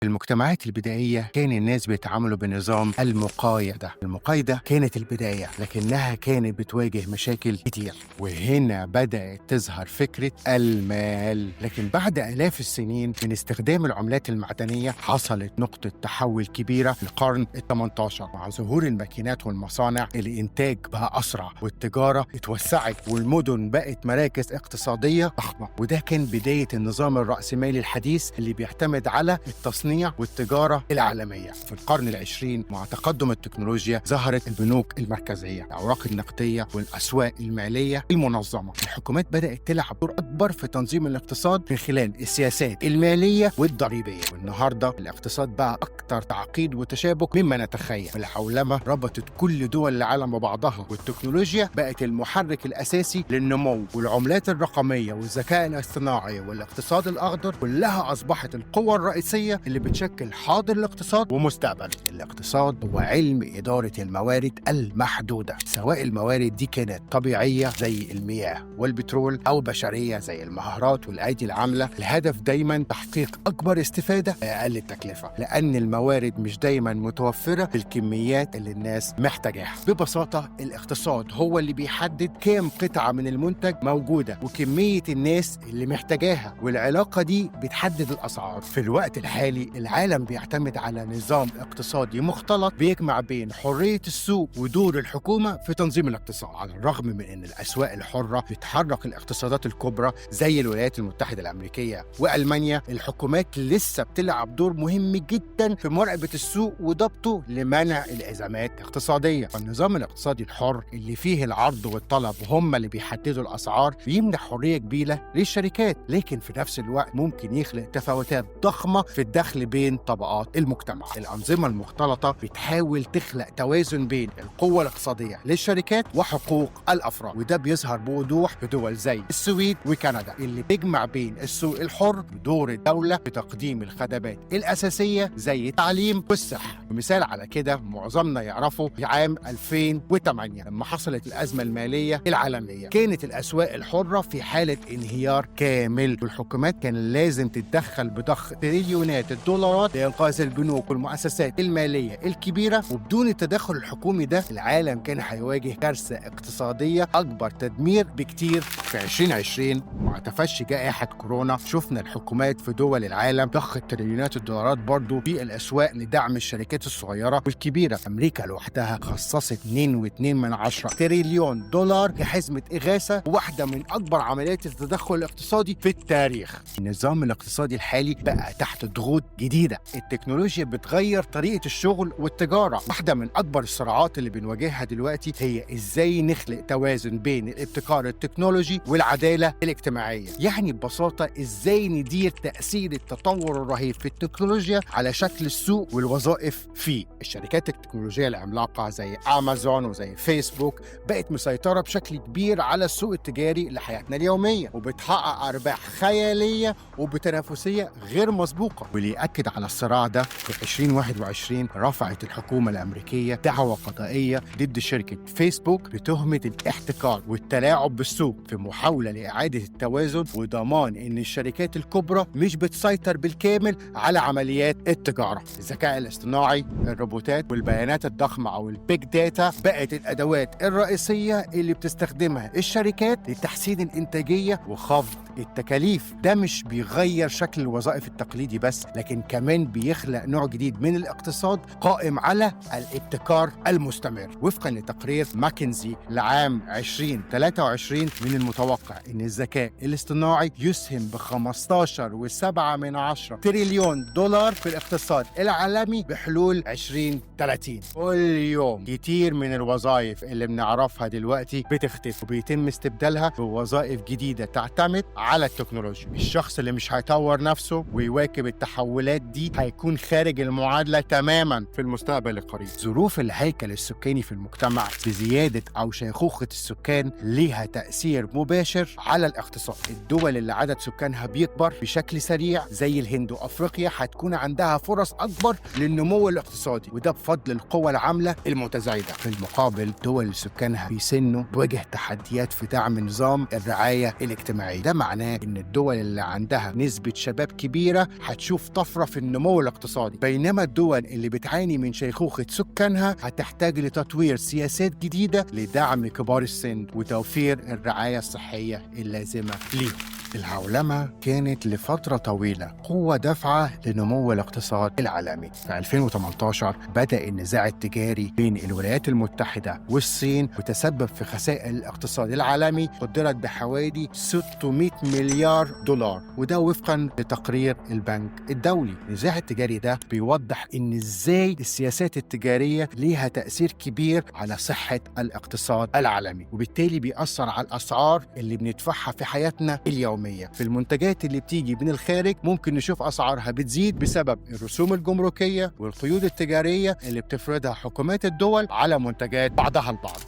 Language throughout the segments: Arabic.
في المجتمعات البدائية كان الناس بيتعاملوا بنظام المقايضة كانت البداية، لكنها كانت بتواجه مشاكل كتير، وهنا بدأت تظهر فكرة المال. لكن بعد آلاف السنين من استخدام العملات المعدنية حصلت نقطة تحول كبيرة في القرن ال18 مع ظهور الماكينات والمصانع. الإنتاج بقى أسرع والتجارة اتوسعت والمدن بقت مراكز اقتصادية ضخمة، وده كان بداية النظام الرأسمالي الحديث اللي بيعتمد على التصنيع والتجارة العالمية. في القرن العشرين مع تقدم التكنولوجيا ظهرت البنوك المركزية، الأوراق النقدية والأسواق المالية المنظمة. الحكومات بدأت تلعب دور أكبر في تنظيم الاقتصاد من خلال السياسات المالية والضريبية. والنهاردة الاقتصاد بقى أكثر تعقيد وتشابك مما نتخيل. العولمة ربطت كل دول العالم ببعضها، والتكنولوجيا بقت المحرك الأساسي للنمو، والعملات الرقمية والذكاء الاصطناعي والاقتصاد الأخضر كلها أصبحت القوة الرئيسية اللي بتشكل حاضر الاقتصاد ومستقبل. الاقتصاد هو علم إدارة الموارد المحدودة، سواء الموارد دي كانت طبيعية زي المياه والبترول أو بشرية زي المهارات والأيدي العاملة. الهدف دايما تحقيق أكبر استفادة بأقل تكلفة، لأن الموارد مش دايما متوفرة بالكميات اللي الناس محتاجاها. ببساطة الاقتصاد هو اللي بيحدد كام قطعة من المنتج موجودة وكمية الناس اللي محتاجاها، والعلاقة دي بتحدد الأسعار. في الوقت الحالي العالم بيعتمد على نظام اقتصادي مختلط بيجمع بين حرية السوق ودور الحكومة في تنظيم الاقتصاد. على الرغم من أن الأسواق الحرة بتحرك الاقتصادات الكبرى زي الولايات المتحدة الأمريكية وألمانيا، الحكومات لسه بتلعب دور مهم جدا في مراقبة السوق وضبطه لمنع الأزمات الاقتصادية. النظام الاقتصادي الحر اللي فيه العرض والطلب هم اللي بيحددوا الأسعار بيمنح حرية كبيرة للشركات، لكن في نفس الوقت ممكن يخلق تفاوتات ضخمة في الدخل بين طبقات المجتمع. الأنظمة المختلطة بتحاول تخلق توازن بين القوة الاقتصادية للشركات وحقوق الأفراد، وده بيظهر بوضوح في دول زي السويد وكندا اللي بيجمع بين السوق الحر ودور الدولة في تقديم الخدمات الأساسية زي التعليم والصحة. مثال على كده معظمنا يعرفه في عام 2008 لما حصلت الأزمة المالية العالمية، كانت الأسواق الحرة في حالة انهيار كامل، والحكومات كان لازم تتدخل بضخ تريليونات الدولارات لإنقاذ البنوك والمؤسسات المالية الكبيرة. وبدون التدخل الحكومي ده العالم كان هيواجه كارثة اقتصادية أكبر تدمير بكتير. في 2020 مع تفشي جائحة كورونا شفنا الحكومات في دول العالم ضخت تريليونات الدولارات برضو في الأسواق لدعم الشركات الصغيرة والكبيرة. أمريكا لوحدها خصصت 2.2 تريليون دولار كحزمة إغاثة، واحدة من أكبر عمليات التدخل الاقتصادي في التاريخ. النظام الاقتصادي الحالي بقى تحت ضغوط جديدة، التكنولوجيا بتغير طريقة الشغل والتجارة. واحدة من أكبر الصراعات اللي بنواجهها دلوقتي هي إزاي نخلق توازن بين الابتكار التكنولوجي والعدالة الاجتماعية. يعني ببساطة إزاي ندير تأثير التطور الرهيب في التكنولوجيا على شكل السوق والوظائف فيه. الشركات التكنولوجية العملاقة زي أمازون وزي فيسبوك بقت مسيطرة بشكل كبير على السوق التجاري لحياتنا اليومية، وبتحقق أرباح خيالية وبتنافسية غير مسبوقة. واللي يأكد على الصراع ده في 2021 رفعت الحكومة الأمريكية دعوى قضائية ضد شركة فيسبوك بتهمة الاحتكار والتلاعب بالسوق في محاولة لإعادة التوازن وضمان إن الشركات الكبرى مش بتسيطر بالكامل على عمليات التجارة. الذكاء الاصطناعي، الروبوتات والبيانات الضخمة أو البيج داتا بقت الأدوات الرئيسية اللي بتستخدمها الشركات لتحسين الإنتاجية وخفض التكاليف. ده مش بيغير شكل الوظائف التقليدي بس، لكن كمان بيخلق نوع جديد من الاقتصاد قائم على الابتكار المستمر. وفقا لتقرير ماكنزي لعام 2023 من المتوقع ان الذكاء الاصطناعي يسهم ب15.7 تريليون دولار في الاقتصاد العالمي بحلول 2030. كل يوم كتير من الوظائف اللي بنعرفها دلوقتي بتختفي وبيتم استبدالها بوظائف جديدة تعتمد على التكنولوجيا. الشخص اللي مش هيطور نفسه ويواكب التحولات دي هيكون خارج المعادلة تماما في المستقبل القريب. ظروف الهيكل السكاني في المجتمع بزيادة أو شيخوخة السكان ليها تأثير مباشر على الاقتصاد. الدول اللي عدد سكانها بيكبر بشكل سريع زي الهند وأفريقيا هتكون عندها فرص أكبر للنمو الاقتصادي، وده بفضل القوى العاملة المتزايدة. في المقابل دول سكانها بيسنوا تواجه تحديات في دعم نظام الرعاية الاجتماعية. ده معناه إن الدول اللي عندها نسبة شباب كبيرة هتشوف طفرة طفرة في النمو الاقتصادي، بينما الدول اللي بتعاني من شيخوخة سكانها هتحتاج لتطوير سياسات جديدة لدعم كبار السن وتوفير الرعاية الصحية اللازمة ليهم. العولمة كانت لفترة طويلة قوة دافعة لنمو الاقتصاد العالمي. في 2018 بدأ النزاع التجاري بين الولايات المتحدة والصين وتسبب في خسائر الاقتصاد العالمي قدرت بحوالي 600 مليار دولار، وده وفقا لتقرير البنك الدولي. النزاع التجاري ده بيوضح إن إزاي السياسات التجارية ليها تأثير كبير على صحة الاقتصاد العالمي، وبالتالي بيأثر على الأسعار اللي بندفعها في حياتنا اليومية. في المنتجات اللي بتيجي من الخارج ممكن نشوف أسعارها بتزيد بسبب الرسوم الجمركية والقيود التجارية اللي بتفرضها حكومات الدول على منتجات بعضها البعض.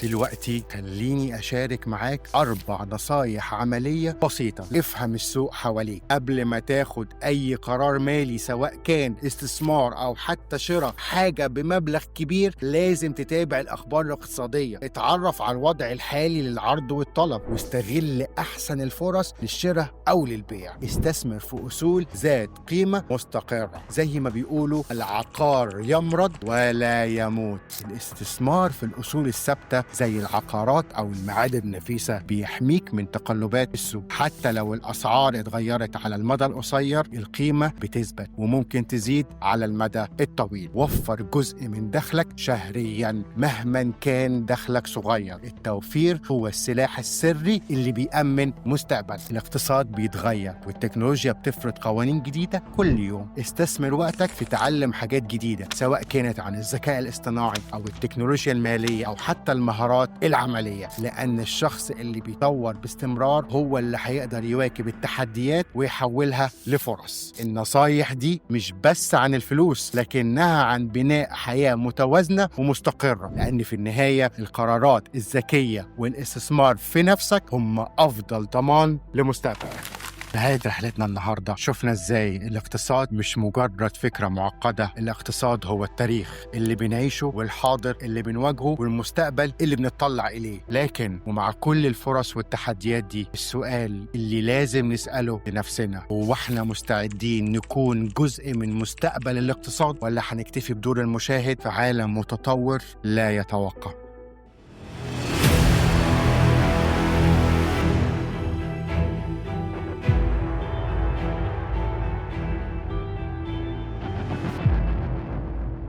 دلوقتي خليني أشارك معاك 4 نصايح عملية بسيطة. افهم السوق حواليك قبل ما تاخد أي قرار مالي، سواء كان استثمار أو حتى شراء حاجة بمبلغ كبير. لازم تتابع الأخبار الاقتصادية، اتعرف على الوضع الحالي للعرض والطلب، واستغل أحسن الفرص للشراء أو للبيع. استثمر في أصول ذات قيمة مستقرة، زي ما بيقولوا العقار يمرض ولا يموت. الاستثمار في الأصول الثابتة زي العقارات أو المعادن النفيسة بيحميك من تقلبات السوق. حتى لو الأسعار اتغيرت على المدى القصير، القيمة بتثبت وممكن تزيد على المدى الطويل. وفر جزء من دخلك شهريا مهما كان دخلك صغير. التوفير هو السلاح السري اللي بيأمن مستقبل. الاقتصاد بيتغير والتكنولوجيا بتفرض قوانين جديدة كل يوم. استثمر وقتك في تعلم حاجات جديدة، سواء كانت عن الذكاء الاصطناعي أو التكنولوجيا المالية أو حتى المهارات العملية، لأن الشخص اللي بيطور باستمرار هو اللي هيقدر يواكب التحديات ويحولها لفرص. النصايح دي مش بس عن الفلوس، لكنها عن بناء حياة متوازنة ومستقرة، لأن في النهاية القرارات الذكية والاستثمار في نفسك هم أفضل ضمان لمستقبلك. نهاية رحلتنا النهاردة شفنا ازاي الاقتصاد مش مجرد فكرة معقدة. الاقتصاد هو التاريخ اللي بنعيشه والحاضر اللي بنواجهه والمستقبل اللي بنطلع إليه. لكن ومع كل الفرص والتحديات دي، السؤال اللي لازم نسأله لنفسنا هو احنا مستعدين نكون جزء من مستقبل الاقتصاد، ولا هنكتفي بدور المشاهد في عالم متطور لا يتوقف؟